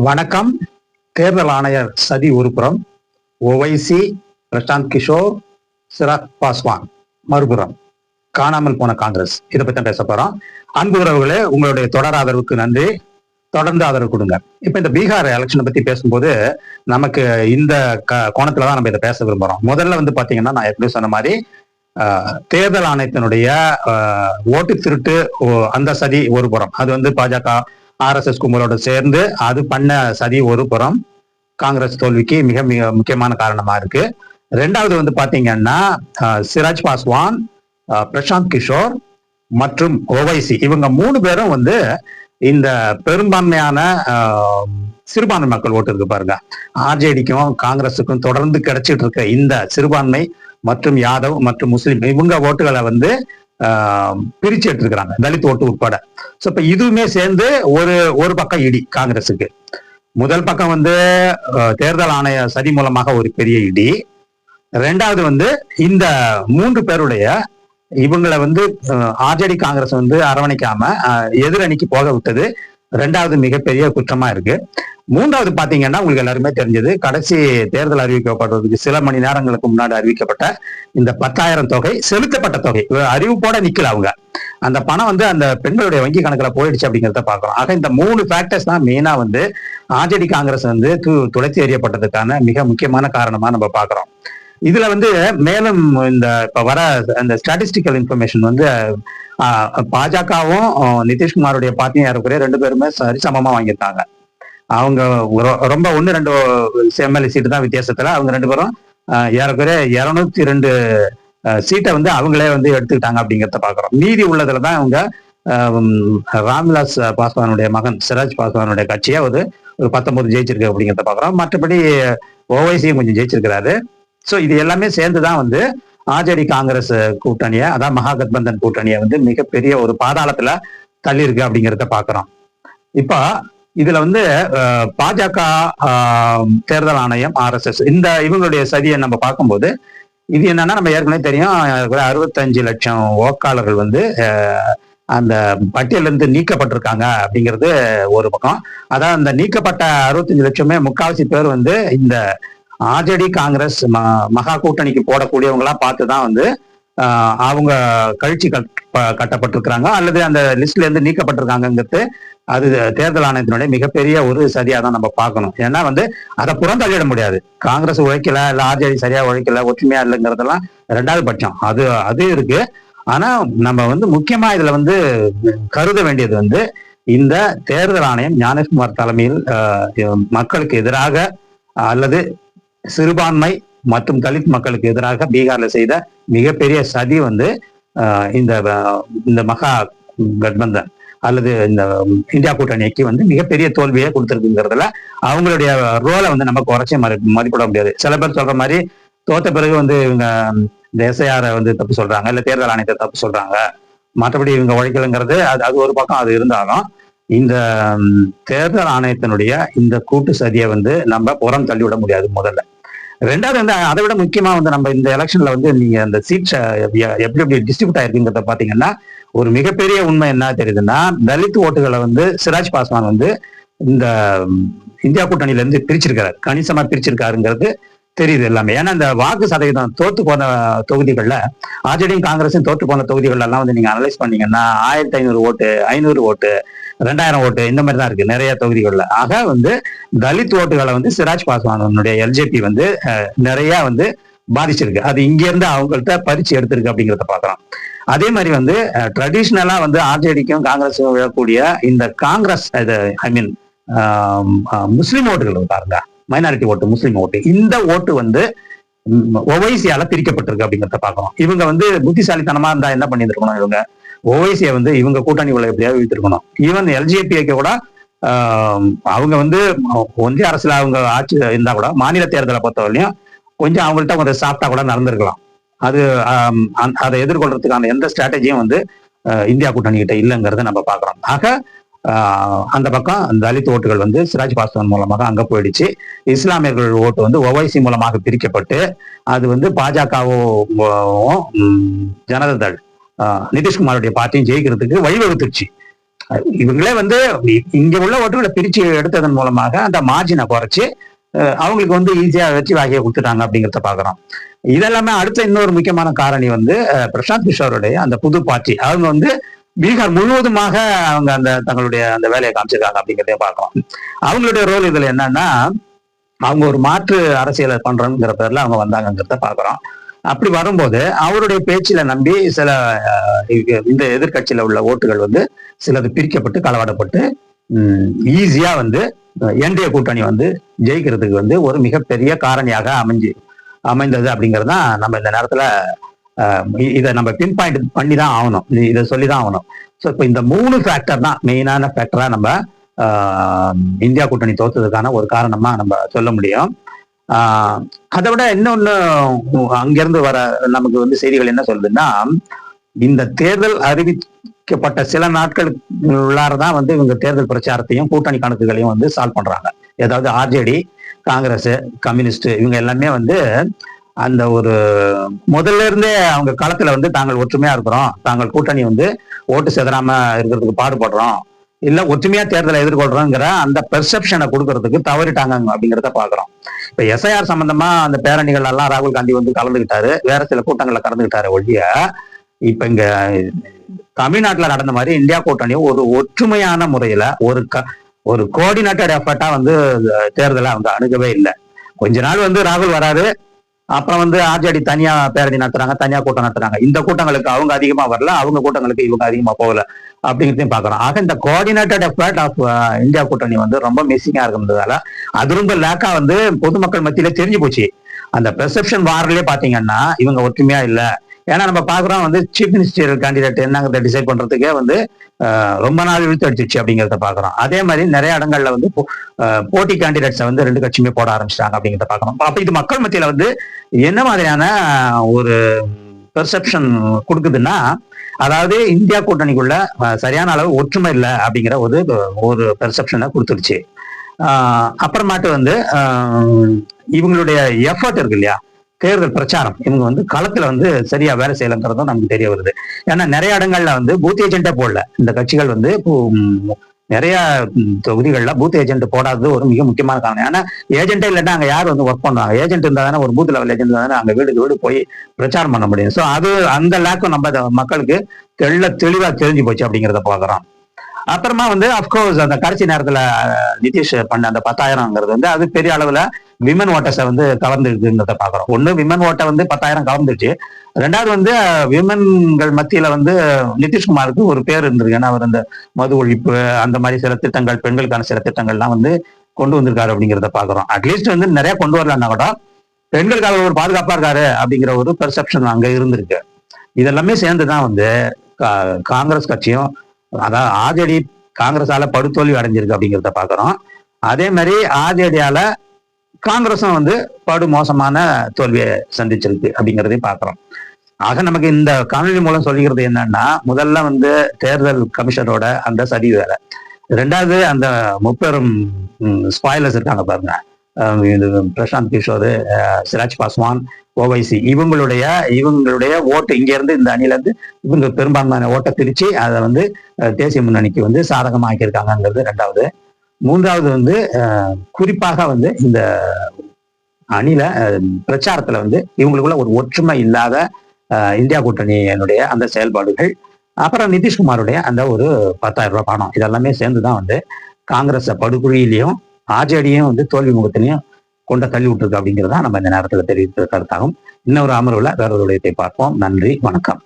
வணக்கம். தேர்தல் ஆணையர் சதி ஒருபுறம், ஓவைசி, பிரசாந்த் கிஷோர், சிராக் பாஸ்வான் மறுபுறம், காணாமல் போன காங்கிரஸ். இதை பத்தி பேச போறோம். அன்பு உறவுகளே, உங்களுடைய தொடர் ஆதரவுக்கு நன்றி. தொடர்ந்து ஆதரவு கொடுங்க. இப்ப இந்த பீகார் எலெக்ஷனை பத்தி பேசும்போது நமக்கு இந்த கோணத்துலதான் நம்ம இதை பேச விரும்புறோம். முதல்ல பாத்தீங்கன்னா, நான் எப்படி சொன்ன மாதிரி தேர்தல் ஆணையத்தினுடைய ஓட்டு திருட்டு அந்த சதி ஒரு புறம், அது பாஜக RSS கும்பலோட சேர்ந்து அது பண்ண சதி ஒரு புறம் காங்கிரஸ் தோல்விக்கு மிக மிக முக்கியமான காரணமா இருக்கு. ரெண்டாவது பாத்தீங்கன்னா, சிராஜ் பாஸ்வான், பிரசாந்த் கிஷோர் மற்றும் ஓவைசி, இவங்க 3 பேரும் இந்த பெரும்பான்மையான சிறுபான்மை மக்கள் ஓட்டு இருக்கு பாருங்க, RJDக்கும் காங்கிரஸுக்கும் தொடர்ந்து கிடைச்சிட்டு இருக்க இந்த சிறுபான்மை மற்றும் யாதவ் மற்றும் முஸ்லிம் இவங்க ஓட்டுகளை பிரிச்சு எடுத்துருக்கிறாங்க, தலித் ஓட்டு உட்பட. சோ இப்ப இதுவுமே சேர்ந்து ஒரு பக்கம் இடி காங்கிரஸுக்கு. முதல் பக்கம் தேர்தல் ஆணைய சதி மூலமாக ஒரு பெரிய இடி. ரெண்டாவது இந்த 3 பேருடைய இவங்களை RJD காங்கிரஸ் அரவணைக்காம எதிரணிக்கு போக விட்டது ரெண்டாவது மிகப்பெரிய குற்றமா இருக்கு. மூன்றாவது பாத்தீங்கன்னா, உங்களுக்கு எல்லாருமே தெரிஞ்சது, கடைசி தேர்தல் அறிவிக்கப்படுறதுக்கு சில மணி நேரங்களுக்கு முன்னாடி அறிவிக்கப்பட்ட இந்த 10,000 தொகை செலுத்தப்பட்ட தொகை அறிவிப்போட நிக்கல. அவங்க அந்த பணம் அந்த பெண்களுடைய வங்கி கணக்குல போயிடுச்சு அப்படிங்கிறத பாக்குறோம். ஆக இந்த 3 ஃபேக்டர்ஸ் தான் மெயினா RJD காங்கிரஸ் துளைத்து எறியப்பட்டதுக்கான மிக முக்கியமான காரணமா நம்ம பாக்குறோம். இதுல மேலும் இந்த இப்ப வர அந்த ஸ்டாட்டிஸ்டிக்கல் இன்ஃபர்மேஷன் பாஜகவும் நிதிஷ்குமாருடைய பார்ட்டியும் ஏறக்குறைய 2 பேருமே சரிசமமா வாங்கியிருக்காங்க. அவங்க ரொம்ப 1-2 MLA சீட்டு தான் வித்தியாசத்துல அவங்க 2 பேரும் ஏறக்குறைய 202 சீட்டை அவங்களே எடுத்துக்கிட்டாங்க அப்படிங்கிறத பாக்குறோம். மீதி உள்ளதுலதான் அவங்க ராம்விலாஸ் பாஸ்வானுடைய மகன் சிராஜ் பாஸ்வானுடைய கட்சியா ஒரு 19 ஜெயிச்சிருக்கு அப்படிங்கிறத பாக்குறோம். மற்றபடி ஓவைசியும் கொஞ்சம் ஜெயிச்சிருக்கிறாரு. சோ இது எல்லாமே சேர்ந்துதான் RJD காங்கிரஸ் கூட்டணியை, அதான் மகாகத்பந்தன் கூட்டணியை மிகப்பெரிய ஒரு பாதாளத்துல தள்ளி இருக்கு அப்படிங்கிறத பாக்குறோம். இப்ப இதுல பாஜக, தேர்தல் ஆணையம், RSS இந்த இவங்களுடைய சதியை நம்ம பார்க்கும்போது இது என்னன்னா, நம்ம ஏற்கனவே தெரியும், 65 லட்சம் வாக்காளர்கள் அந்த பட்டியலிருந்து நீக்கப்பட்டிருக்காங்க அப்படிங்கிறது ஒரு பக்கம். அதான் அந்த நீக்கப்பட்ட 65 லட்சமே முக்காவாசி பேர் இந்த RJD காங்கிரஸ் மகா கூட்டணிக்கு போடக்கூடியவங்களா பார்த்துதான் அவங்க கழிச்சு கட்டப்பட்டிருக்கிறாங்க அல்லது அந்த லிஸ்ட்ல இருந்து நீக்கப்பட்டிருக்காங்கிறது அது தேர்தல் ஆணையத்தினுடைய மிகப்பெரிய ஒரு சரியா தான் நம்ம பார்க்கணும். ஏன்னா அதை புறந்தள்ளிட முடியாது. காங்கிரஸ் உழைக்கல, இல்ல RJD சரியா உழைக்கல, ஒற்றுமையா இல்லைங்கிறதெல்லாம் 2வது பட்சம், அது இருக்கு. ஆனா நம்ம முக்கியமா இதுல கருத வேண்டியது இந்த தேர்தல் ஆணையம் ஞானேஷ்குமார் தலைமையில் மக்களுக்கு எதிராக அல்லது சிறுபான்மை மற்றும் தலித் மக்களுக்கு எதிராக பீகார்ல செய்த மிகப்பெரிய சதி இந்த மகா கட்பந்தன் அல்லது இந்த இந்தியா கூட்டணிக்கு மிகப்பெரிய தோல்வியை கொடுத்திருக்குங்கிறதுல அவங்களுடைய ரோலை நம்ம குறைச்சே மதிப்பிட முடியாது. சில பேர் சொல்ற மாதிரி தோத்த பிறகு இவங்க இந்த SIR தப்பு சொல்றாங்க, இல்ல தேர்தல் ஆணையத்தை தப்பு சொல்றாங்க, மற்றபடி இவங்க உழைக்கலைங்கிறது அது ஒரு பக்கம். அது இருந்தாலும் இந்த தேர்தல் ஆணையத்தினுடைய இந்த கூட்டு சதியை நம்ம புறம் தள்ளிவிட முடியாது முதல்ல. ரெண்டாவது அதை விட முக்கியமா நம்ம இந்த எலெக்ஷன்ல நீங்க அந்த சீட்ஸ் எப்படி டிஸ்ட்ரிபியூட் ஆயிருக்குங்கிறத பாத்தீங்கன்னா, ஒரு மிகப்பெரிய உண்மை என்ன தெரியுதுன்னா, தலித் ஓட்டுகளை சிராஜ் பாஸ்வான் இந்த இந்தியா கூட்டணியில இருந்து பிரிச்சிருக்காரு, கணிசமா பிரிச்சிருக்காருங்கிறது தெரியுது எல்லாமே. ஏன்னா இந்த வாக்கு சதவீதம் தோத்து போன தொகுதிகள்ல, RJD காங்கிரஸும் தோத்து போன தொகுதிகள் எல்லாம் நீங்க அனலைஸ் பண்ணீங்கன்னா 1500 ஓட்டு, 500 ஓட்டு, 2000 ஓட்டு, இந்த மாதிரி தான் இருக்கு நிறைய தொகுதிகள்ல. ஆக தலித் ஓட்டுகளை சிராஜ் பாஸ்வானுடைய LJP நிறைய பாதிச்சிருக்கு. அது இங்க இருந்து அவங்கள்ட்ட பறிச்சு எடுத்திருக்கு அப்படிங்கிறத பாக்குறோம். அதே மாதிரி ட்ரெடிஷ்னலா RJDக்கும் காங்கிரஸுக்கும் விழக்கூடிய இந்த காங்கிரஸ் ஐ மீன் முஸ்லிம் ஓட்டுகள் பாருங்க, மைனாரிட்டி ஓட்டு, முஸ்லிம் ஓட்டு, இந்த ஓட்டு ஓவைசியால பிரிக்கப்பட்டிருக்கு அப்படிங்கிறத பாக்குறோம். இவங்க புத்திசாலித்தனமா இருந்தா என்ன பண்ணிருக்கணும், இவங்க ஓவைசியை இவங்க கூட்டணிகளை எப்படியாவது வைத்திருக்கணும். ஈவன் LJPக்கு கூட அவங்க ஒன்றிய அரசுல அவங்க ஆட்சி இருந்தா கூட மாநில தேர்தலை பொறுத்தவரையும் கொஞ்சம் அவங்கள்ட்ட ஒரு சாஃப்டா கூட நடந்திருக்கலாம். அது அதை எதிர்கொள்றதுக்கான எந்த ஸ்ட்ராட்டஜியும் இந்தியா கூட்டணி கிட்ட இல்லைங்கிறத நம்ம பாக்குறோம். ஆக அந்த பக்கம் தலித் ஓட்டுகள் சிராஜ் பாஸ்வான் மூலமாக அங்க போயிடுச்சு. இஸ்லாமியர்கள் ஓட்டு ஓவைசி மூலமாக பிரிக்கப்பட்டு அது பாஜகவும் ஜனதா தள் நிதிஷ்குமாருடைய பார்ட்டியும் ஜெயிக்கிறதுக்கு வழிவகுத்துருச்சு. இவங்களே வந்து இங்க உள்ள ஓட்டுகளை பிரிச்சு எடுத்ததன் மூலமாக அந்த மார்ஜினை குறைச்சு அவங்களுக்கு வந்து ஈஸியா வச்சு வாகியை கொடுத்துட்டாங்க அப்படிங்கிறத பாக்குறோம். இதெல்லாமே அடுத்த இன்னொரு முக்கியமான காரணி வந்து பிரசாந்த் கிஷோருடைய அந்த புது பார்ட்டி. அவங்க வந்து பீகார் முழுவதுமாக அவங்க அந்த தங்களுடைய அந்த வேலையை காமிச்சிருக்காங்க அப்படிங்கிறத பார்க்கலாம். அவங்களுடைய ரோல் இதுல என்னன்னா, அவங்க ஒரு மாற்று அரசியலை பண்றோங்கிற பேர்ல அவங்க வந்தாங்கிறத பாக்குறோம். அப்படி வரும்போது அவருடைய பேச்சில நம்பி சில இந்த எதிர்கட்சியில உள்ள ஓட்டுகள் வந்து சிலது பிரிக்கப்பட்டு களவாடப்பட்டு ஈஸியா வந்து என்டிஏ கூட்டணி வந்து ஜெயிக்கிறதுக்கு வந்து ஒரு மிகப்பெரிய காரணியாக அமைந்தது அப்படிங்கிறது தான் நம்ம இந்த நேரத்துல இதை நம்ம பின் பாயிண்ட் பண்ணி தான் ஆகணும், இதை சொல்லிதான் ஆகணும். ஸோ இப்போ இந்த 3 ஃபேக்டர் தான் மெயினான ஃபேக்டரா நம்ம இந்தியா கூட்டணி தோத்ததுக்கான ஒரு காரணமா நம்ம சொல்ல முடியும். அதை விட இன்னொன்னு அங்கிருந்து வர நமக்கு வந்து செய்திகள் என்ன சொல்லுதுன்னா, இந்த தேர்தல் அறிவிக்கப்பட்ட சில நாட்களுக்குள்ளாரதான் வந்து இவங்க தேர்தல் பிரச்சாரத்தையும் கூட்டணி கணக்குகளையும் வந்து சால்வ் பண்றாங்க. ஏதாவது ஆர்ஜேடி, காங்கிரஸ், கம்யூனிஸ்ட் இவங்க எல்லாமே வந்து அந்த ஒரு முதல்ல இருந்தே அவங்க களத்துல வந்து தாங்கள் ஒற்றுமையா இருக்கிறோம், தாங்கள் கூட்டணி வந்து ஓட்டு செதறாம இருக்கிறதுக்கு பாடுபடுறோம், இல்ல ஒற்றுமையா தேர்தலை எதிர்கொள்றோங்கிற அந்த பெர்செப்ஷனை கொடுக்கறதுக்கு தவறிட்டாங்க அப்படிங்கிறத பாக்குறோம். இப்ப எஸ்ஐஆர் சம்பந்தமா அந்த பேரணிகள் எல்லாம் ராகுல் காந்தி வந்து கலந்துகிட்டாரு, வேற சில கூட்டங்கள்ல கலந்துகிட்டாரு ஒழிய இப்ப இங்க தமிழ்நாட்டுல நடந்த மாதிரி இந்தியா கூட்டணி ஒரு ஒற்றுமையான முறையில ஒரு கோஆர்டினேட்டட் எஃபர்ட்டா வந்து தேர்தலை அவங்க அணுகவே இல்லை. கொஞ்ச நாள் வந்து ராகுல் வராரு, அப்புறம் வந்து ஆர்ஜேடி தனியா பேரணி நடத்துறாங்க, தனியா கூட்டம் நடத்துறாங்க. இந்த கூட்டங்களுக்கு அவங்க அதிகமா வரல, அவங்க கூட்டங்களுக்கு இவங்க அதிகமா போகல அப்படிங்கிறதையும் பாக்குறோம். ஆக இந்த கோஆர்டினேட்டட் எஃபர்ட் ஆஃப் இந்தியா கூட்டணி வந்து ரொம்ப மிஸ்ஸிங்கா இருக்கிறதால அது ரொம்ப லேக்கா வந்து பொதுமக்கள் மத்தியில தெரிஞ்சு போச்சு. அந்த பெர்செப்ஷன் வாரிலே பாத்தீங்கன்னா இவங்க ஒற்றுமையா இல்லை. ஏன்னா நம்ம பாக்குறோம் வந்து சீஃப் மினிஸ்டர் கேண்டிடேட் என்னங்கிறத டிசைட் பண்றதுக்கே வந்து ரொம்ப நாள் இழுத்து அடிச்சிச்சு அப்படிங்கிறத பாக்குறோம். அதே மாதிரி நிறைய இடங்கள்ல வந்து போட்டி கேண்டிடேட்ஸை வந்து 2 கட்சியுமே போட ஆரம்பிச்சிட்டாங்க அப்படிங்கிறத பாக்குறோம். அப்ப இது மக்கள் மத்தியில வந்து என்ன மாதிரியான ஒரு பெர்செப்ஷன் கொடுக்குதுன்னா, அதாவது இந்தியா கூட்டணிக்குள்ள சரியான அளவு ஒற்றுமை இல்லை அப்படிங்கிற ஒரு பெர்செப்ஷனை கொடுத்துருச்சு. அப்புறமாட்டு வந்து இவங்களுடைய எஃபர்ட் இருக்கு இல்லையா, தேர்தல் பிரச்சாரம், இவங்க வந்து களத்துல வந்து சரியா வேலை செய்யலங்கிறதும் நமக்கு தெரிய வருது. ஏன்னா நிறைய இடங்கள்ல வந்து பூத் ஏஜென்ட்டே போடல இந்த கட்சிகள் வந்து. நிறைய தொகுதிகளில் பூத் ஏஜென்ட் போடாதது ஒரு மிக முக்கியமான காரணம். ஏன்னா ஏஜென்ட்டே இல்லைன்னா அங்கே யார் வந்து ஒர்க் பண்ணுவாங்க? ஏஜென்ட் இருந்தா தானே, ஒரு பூத் லெவல் ஏஜென்ட் தானே அங்கே வீடு வீடு போய் பிரச்சாரம் பண்ண முடியும். ஸோ அது அந்த லேக்கும் நம்ம மக்களுக்கு தெளிவா தெரிஞ்சு போச்சு அப்படிங்கிறத பார்க்குறோம். அப்புறமா வந்து அப்கோர்ஸ் அந்த கடைசி நேரத்துல நிதிஷ் பண்ண அந்த 10,000ங்கிறது வந்து அது பெரிய அளவுல விமன் ஓட்டர்ஸை வந்து கவர்ந்துருக்குங்கிறத பாக்குறோம். ஒண்ணு விமன் ஓட்டை வந்து 10,000 கவர்ந்துச்சு. ரெண்டாவது வந்து விமன்கள் மத்தியில வந்து நிதிஷ்குமாருக்கு ஒரு பேர் இருந்திருக்கு. ஏன்னா அவர் அந்த மது ஒழிப்பு அந்த மாதிரி சில திட்டங்கள், பெண்களுக்கான சில திட்டங்கள்லாம் வந்து கொண்டு வந்திருக்காரு அப்படிங்கிறத பாக்குறோம். அட்லீஸ்ட் வந்து நிறைய கொண்டு வரலன்னா கூட பெண்களுக்காக ஒரு பாதுகாப்பா இருக்காரு அப்படிங்கிற ஒரு பெர்செப்ஷன் அங்க இருந்திருக்கு. இதெல்லாமே சேர்ந்துதான் வந்து காங்கிரஸ் கட்சியும், அதாவது ஆர்ஜேடி காங்கிரஸால படுதோல்வி அடைஞ்சிருக்கு அப்படிங்கிறத பாக்குறோம். அதே மாதிரி ஆர்ஜேடியால காங்கிரஸும் வந்து படு மோசமான தோல்வியை சந்திச்சிருக்கு அப்படிங்கிறதையும் பாக்குறோம். ஆக நமக்கு இந்த காணொலி மூலம் சொல்லிக்கிறது என்னன்னா, முதல்ல வந்து தேர்தல் கமிஷனரோட அந்த சதி வேலை, ரெண்டாவது அந்த முப்பெரும் ஸ்பாயிலர்ஸ் இருக்காங்க பாருங்க, பிரசாந்த் கிஷோர், சிராஜ் பாஸ்வான், ஓவைசி, இவங்களுடைய ஓட்டு இங்க இருந்து இந்த அணில இருந்து இவங்க பெரும்பான்மையான ஓட்டை பிரிச்சு அதை வந்து தேசிய முன்னணிக்கு வந்து சாதகமா ஆக்கியிருக்காங்கிறது ரெண்டாவது. மூன்றாவது வந்து குறிப்பாக வந்து இந்த அணில பிரச்சாரத்துல வந்து இவங்களுக்குள்ள ஒரு ஒற்றுமை இல்லாத இந்தியா கூட்டணியினுடைய அந்த செயல்பாடுகள், அப்புறம் நிதிஷ்குமாருடைய அந்த ஒரு 10,000 ரூபாய் பணம், இதெல்லாமே சேர்ந்துதான் வந்து காங்கிரஸ் படுகொழியிலையும் ஆர்ஜேடியும் வந்து தோல்வி முகத்திலையும் கொண்ட தள்ளி விட்டுருக்கு அப்படிங்கிறதா நம்ம இந்த நேரத்துல தெரிவித்த கருத்தாகும். இன்னொரு அமர்வுல வேற ஒரு விடயத்தை பார்ப்போம். நன்றி, வணக்கம்.